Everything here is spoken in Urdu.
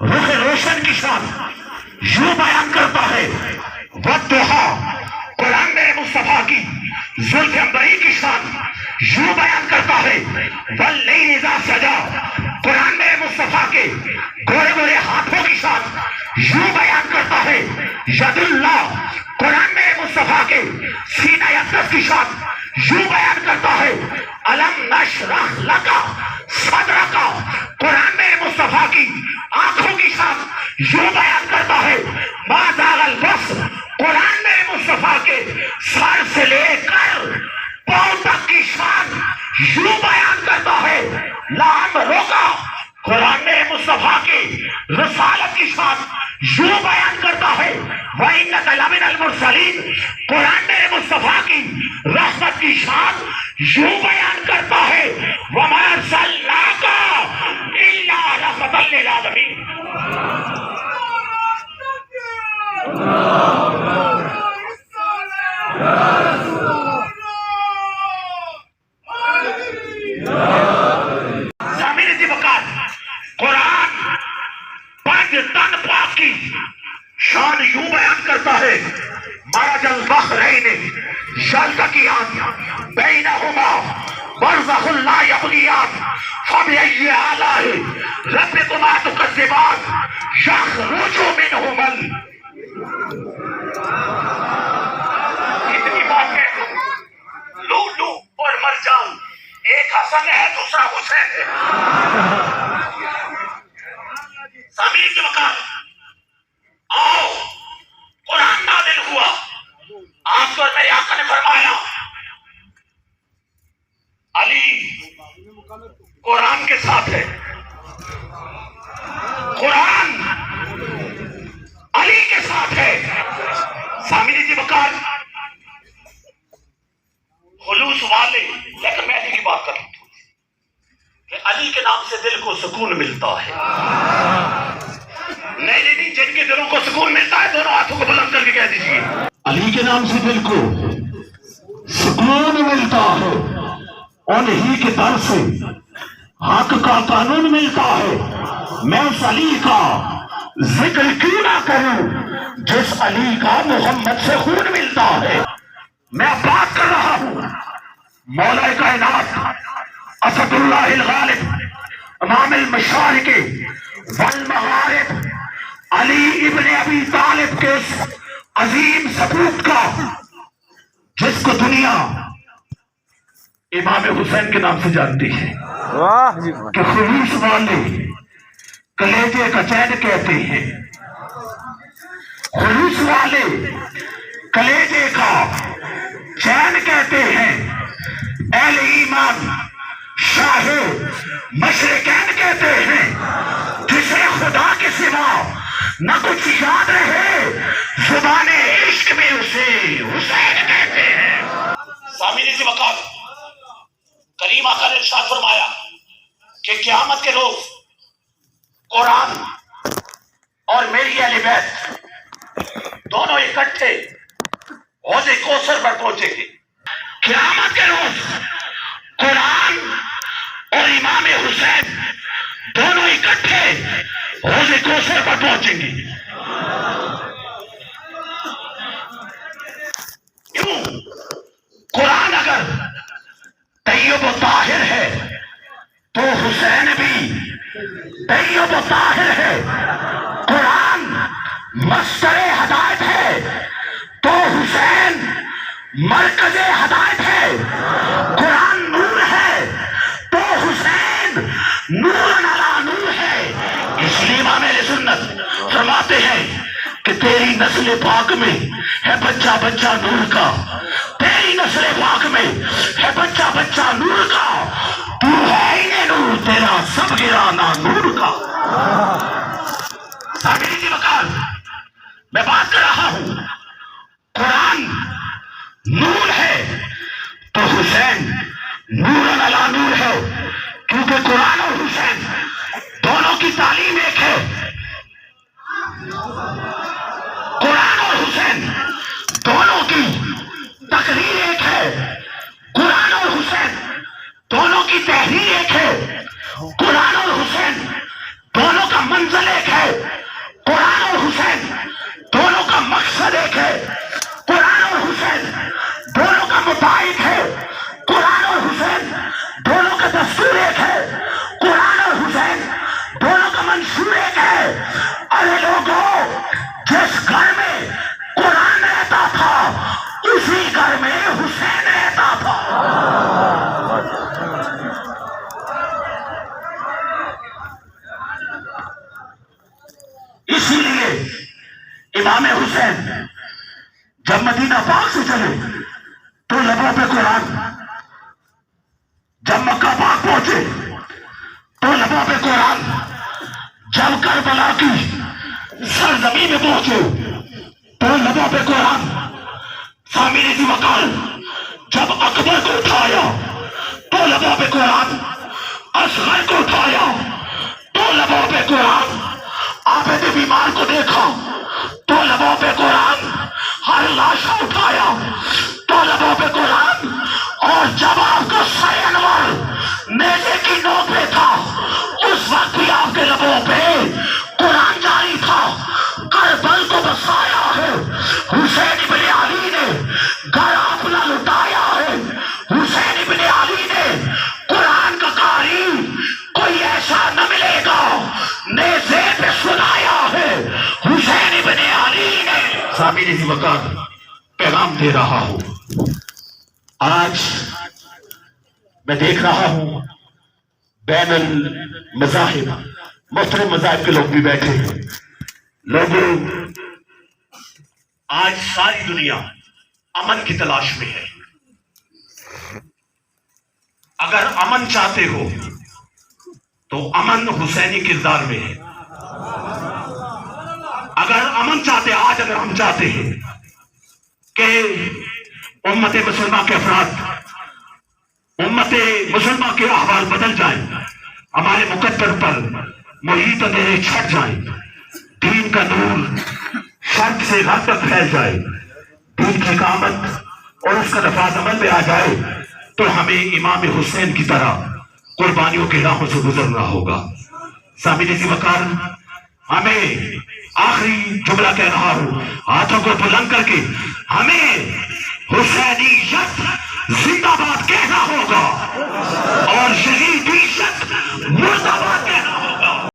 رخ روشن کی شان یوں بیان کرتا ہے، والضحیٰ قرآن میرے مصطفیٰ کی زلف عنبری کی شان یوں بیان کرتا ہے، واللیل اذا سجا قرآن میرے مصطفیٰ کے گورے گورے ہاتھوں کی شان یوں بیان کرتا ہے، ید اللہ قرآن میرے مصطفیٰ کے سینہ اقدس کی شان یوں بیان کرتا ہے، الم نشرح لک صدرک قرآن میرے مصطفیٰ کی آنکھوں کی شان یوں بیان کرتا ہے، ما زاغ البصر قرآن میرے مصطفیٰ کے سر سے لے کر پاؤں تک کی شان یوں بیان کرتا ہے، لام روکا قرآن میرے مصطفیٰ کی رسالت کی شان یوں بیان کرتا ہے، وَإِنَّكَ لَمِنَ الْمُرْسَلِينَ قرآن میرے مصطفیٰ کی رحمت کی شان یوں بیان کرتا ہے، وَمَا أَرْسَلْنَاكَ إِلَّا رَحْمَةً لِّلْعَالَمِينَ۔ سامعین جی وقار قرآن پانچ تن پاک کی شان یوں بیان کرتا ہے، مرج البحرین یلتقیان بینہما برزخ لا یبغیان فبأی آلاء ربکما تکذبان یخرج منہما اتنی باتیں لولو اور مرجان، ایک حسن ہے دوسرا حسین ہے۔ سامعین کے وقار آؤ قرآن نازل ہوا، آپ کو میرے آقا نے فرمایا علی قرآن کے ساتھ ہے، قرآن علی کے ساتھ ہے۔ سامعین جی وقار خلوص والے، لیکن میں علی کی بات کرتا ہوں کہ علی کے نام سے دل کو سکون ملتا ہے۔ نہیں، جن کے دلوں کو سکون ملتا ہے دونوں ہاتھوں کو بلند کر کے کہہ دیجیے، علی کے نام سے دل کو سکون ملتا ہے، انہی کے در سے حق کا قانون ملتا ہے۔ میں اس علی کا ذکر کیوں نہ کروں جس علی کا محمد سے خون ملتا ہے۔ میں بات کر رہا ہوں مولا کائنات اسد اللہ الغالب امام المشارق والمغارب علی ابن ابی طالب کے اس عظیم سپوت کا، جس کو دنیا امام حسین کے نام سے جانتی ہے کہ خلوص والے کلیجے کا چین کہتے ہیں، خلوص والے کلیجے کا چین کہتے ہیں، اہل ایمان شاہ مشرقین کہتے ہیں، جسے خدا کے سوا نہ کچھ یاد رہے زبان عشق میں اسے حسین کہتے ہیں۔ سامعین جی وقار کریم آقا نے ارشاد فرمایا کہ قیامت کے روز قرآن اور میری اہل بیت دونوں اکٹھے حوض کوثر پر پہنچیں گے۔ قیامت کے روز قرآن اور امام حسین دونوں اکٹھے حوض کوثر پر پہنچیں گے۔ کیوں؟ قرآن اگر طیب و طاہر ہے تو حسین بھی طیب و طاہر ہے، قرآن مصدر ہدایت ہے تو حسین مرکز ہدایت ہے، قرآن نور ہے تو حسین نور علی نور ہے۔ اس لیے امام اہل سنت فرماتے ہیں کہ تیری نسل پاک میں ہے بچہ بچہ نور کا، تیری نسل پاک میں ہے بچہ بچہ نور کا، تو ہے ہی نور تیرا سب گرانا نور کا۔ سامعین کی وقار میں بات کر رہا ہوں، قرآن نور ہے تو حسین نور علی نور ہے، کیونکہ قرآن اور حسین دونوں کی تعلیم ایک ہے، قرآن اور حسین دونوں کی تقریر ایک ہے، قرآن اور حسین دونوں کی تحریر ایک ہے، قرآن اور حسین دونوں کا منزل ایک ہے، چلے تو لبوں پہ قرآن، جب مکہ پاک پہنچے تو لبوں پہ قرآن، جب کربلا کی سرزمین میں پہنچے تو لبوں پہ قرآن، سامعین کی وقار جب اکبر کو اٹھایا تو لبوں پہ قرآن، اصغر کو اٹھایا تو لبوں پہ قرآن، عابد بیمار کو دیکھا تو لبوں پہ قرآن، ہر لاشا اٹھایا تو لبوں پہ قرآن، اور جب آپ کا سر انور نیزے کی نوک پہ تھا اس وقت بھی آپ کے لبوں پہ قرآن جاری تھا۔ کربل کو بسایا ہے حسین ابن علی نے، گھر اپنا لٹایا ہے حسین ابن علی نے، قرآن کا قاری کوئی ایسا نہ ملے گا، نیزے پہ سنایا ہے حسین ابن علی نے۔ سامعین کی وقار پیغام دے رہا ہوں، آج میں دیکھ رہا ہوں بین المذاہب مختلف مذاہب کے لوگ بھی بیٹھے ہیں۔ لوگوں، آج ساری دنیا امن کی تلاش میں ہے۔ اگر امن چاہتے ہو تو امن حسینی کردار میں ہے۔ اگر امن چاہتے، آج اگر ہم چاہتے ہیں کہ امت مسلمہ کے افراد، امت مسلمہ کے احوال بدل جائیں، ہمارے مقدر پر محیط اندھیرے چھٹ جائیں، دین کا نور شرق سے غرب تک پھیل جائے، دین کی اقامت اور اس کا نفاذ عمل میں آ جائے، تو ہمیں امام حسین کی طرح قربانیوں کے راہوں سے گزرنا ہوگا۔ سامعین کی وقار، ہمیں آخری جملہ کہہ رہا ہوں، ہاتھوں کو بلند کر کے ہمیں حسینیت زندہ باد کہنا ہوگا اور شہیدیت مردہ